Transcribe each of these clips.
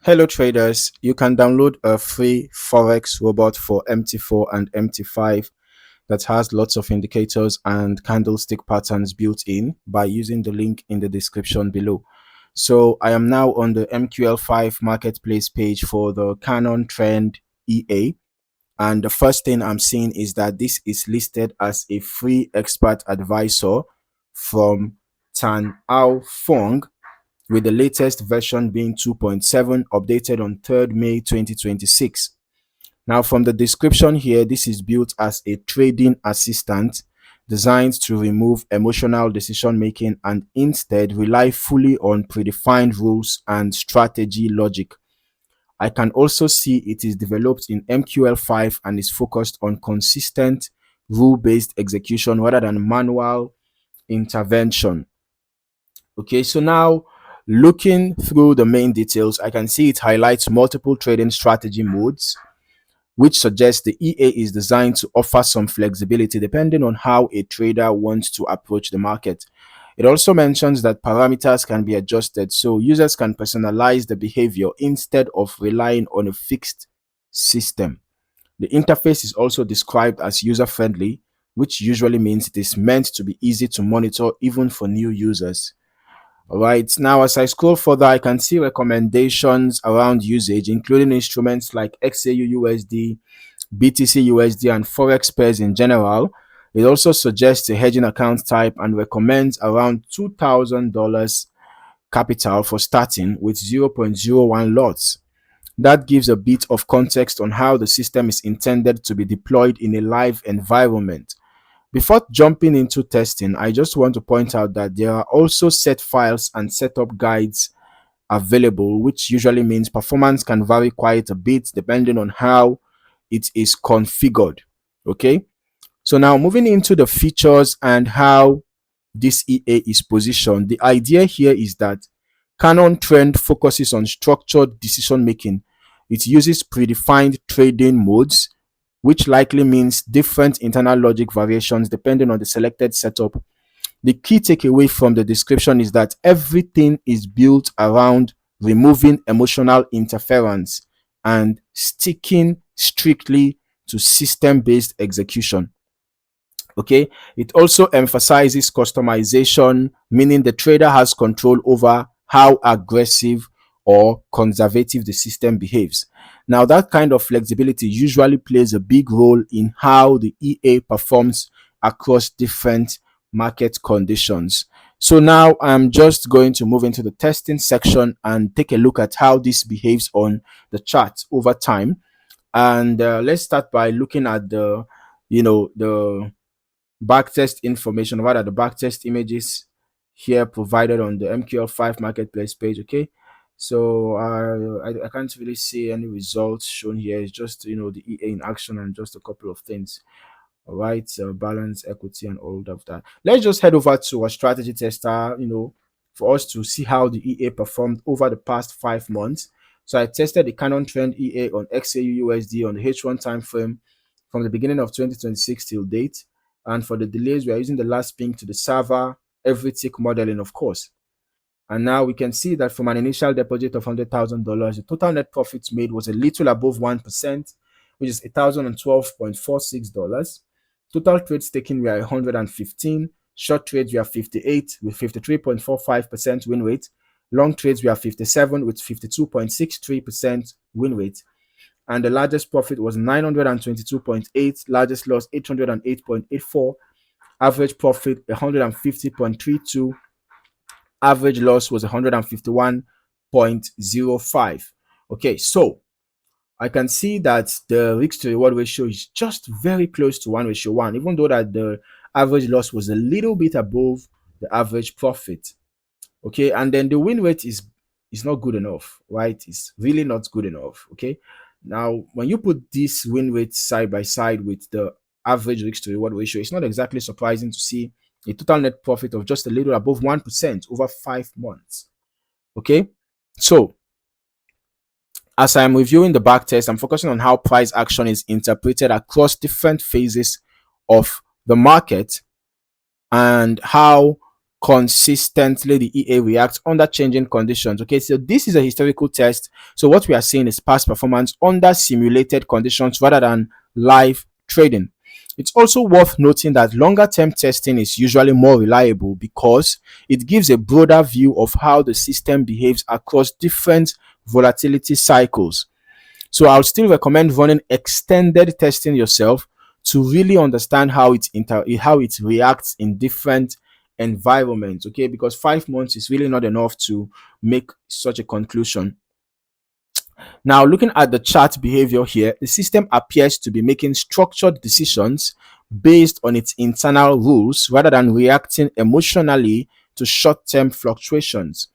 Hello traders, you can download a free Forex robot for MT4 and MT5 that has lots of indicators and candlestick patterns built in by using the link in the description below. So I am now on the MQL5 Marketplace page for the Canon Trend EA, and the first thing I'm seeing is that this is listed as a free expert advisor from Tan Ao Fong, with the latest version being 2.7, updated on 3rd May 2026. Now, from the description here, this is built as a trading assistant designed to remove emotional decision making and instead rely fully on predefined rules and strategy logic. I can also see it is developed in MQL5 and is focused on consistent rule-based execution rather than manual intervention. Okay, so now looking through the main details, I can see it highlights multiple trading strategy modes, which suggests the EA is designed to offer some flexibility depending on how a trader wants to approach the market. It also mentions that parameters can be adjusted so users can personalize the behavior instead of relying on a fixed system. The interface is also described as user-friendly, which usually means it is meant to be easy to monitor even for new users. All right, now as I scroll further, I can see recommendations around usage, including instruments like XAU-USD, BTC-USD, and Forex pairs in general. It also suggests a hedging account type and recommends around $2,000 capital for starting with 0.01 lots. That gives a bit of context on how the system is intended to be deployed in a live environment. Before jumping into testing, I just want to point out that there are also set files and setup guides available, which usually means performance can vary quite a bit depending on how it is configured. Okay, so now moving into the features and how this EA is positioned, the idea here is that Canon Trend focuses on structured decision making. It uses predefined trading modes, which likely means different internal logic variations depending on the selected setup. The key takeaway from the description is that everything is built around removing emotional interference and sticking strictly to system-based execution. Okay, it also emphasizes customization, meaning the trader has control over how aggressive or conservative the system behaves. Now, that kind of flexibility usually plays a big role in how the EA performs across different market conditions. So now I'm just going to move into the testing section and take a look at how this behaves on the chart over time. And let's start by looking at the backtest information, rather the backtest images here provided on the MQL5 Marketplace page. Okay, so I can't really see any results shown here. It's just the EA in action and just a couple of things. All right, balance, equity, and all of that. Let's just head over to a strategy tester, for us to see how the EA performed over the past 5 months. So I tested the Canon Trend EA on XAU USD on the H1 time frame from the beginning of 2026 till date. And for the delays, we are using the last ping to the server, every tick modeling, of course. And now we can see that from an initial deposit of $100,000, the total net profits made was a little above 1%, which is $1,012.46. Total trades taken were 115. Short trades were 58 with 53.45% win rate. Long trades were 57 with 52.63% win rate. And the largest profit was 922.8, largest loss 808.84, average profit 150.32, average loss was 151.05. Okay, so I can see that the risk to reward ratio is just very close to 1:1, even though that the average loss was a little bit above the average profit. Okay, and then the win rate is not good enough, right? It's really not good enough. Okay, now when you put this win rate side by side with the average risk to reward ratio, it's not exactly surprising to see a total net profit of just a little above 1% over 5 months. Okay, so as I'm reviewing the backtest, I'm focusing on how price action is interpreted across different phases of the market and how consistently the EA reacts under changing conditions. Okay, so this is a historical test. So what we are seeing is past performance under simulated conditions rather than live trading. It's also worth noting that longer term testing is usually more reliable because it gives a broader view of how the system behaves across different volatility cycles. So I'll still recommend running extended testing yourself to really understand how it reacts in different environments. Okay, because 5 months is really not enough to make such a conclusion. Now, looking at the chart behavior here, the system appears to be making structured decisions based on its internal rules rather than reacting emotionally to short-term fluctuations.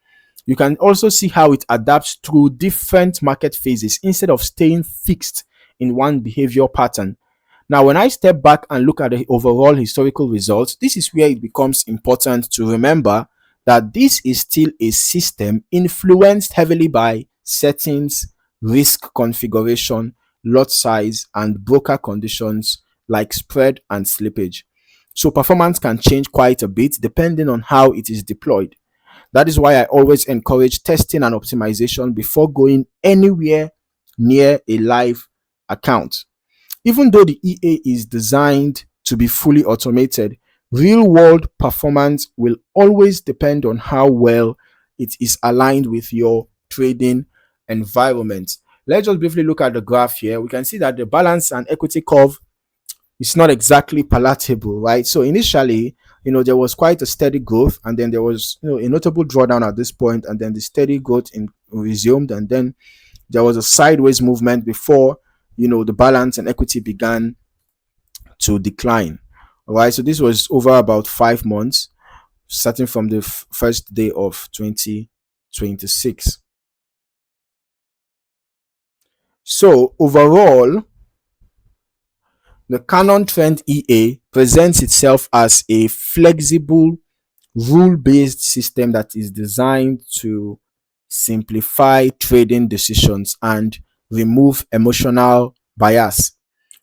You can also see how it adapts through different market phases instead of staying fixed in one behavior pattern. Now, when I step back and look at the overall historical results, this is where it becomes important to remember that this is still a system influenced heavily by settings, risk configuration, lot size, and broker conditions like spread and slippage. So, performance can change quite a bit depending on how it is deployed. That is why I always encourage testing and optimization before going anywhere near a live account. Even though the EA is designed to be fully automated, real world performance will always depend on how well it is aligned with your trading environment. Let's just briefly look at the graph here. We can see that the balance and equity curve is not exactly palatable, right? So initially, there was quite a steady growth, and then there was, a notable drawdown at this point, and then the steady growth resumed, and then there was a sideways movement before, the balance and equity began to decline. All right, so this was over about 5 months, starting from the first day of 2026. So overall, the Canon Trend EA presents itself as a flexible, rule-based system that is designed to simplify trading decisions and remove emotional bias.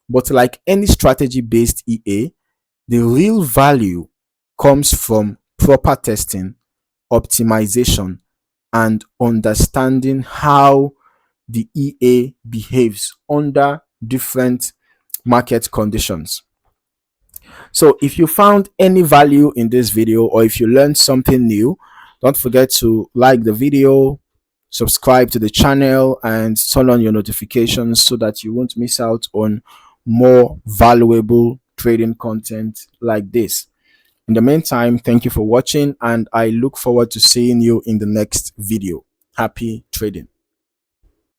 But like any strategy-based EA, the real value comes from proper testing, optimization, and understanding how the EA behaves under different market conditions. So if you found any value in this video, or if you learned something new, don't forget to like the video, subscribe to the channel, and turn on your notifications so that you won't miss out on more valuable trading content like this. In the meantime, thank you for watching, and I look forward to seeing you in the next video. Happy trading.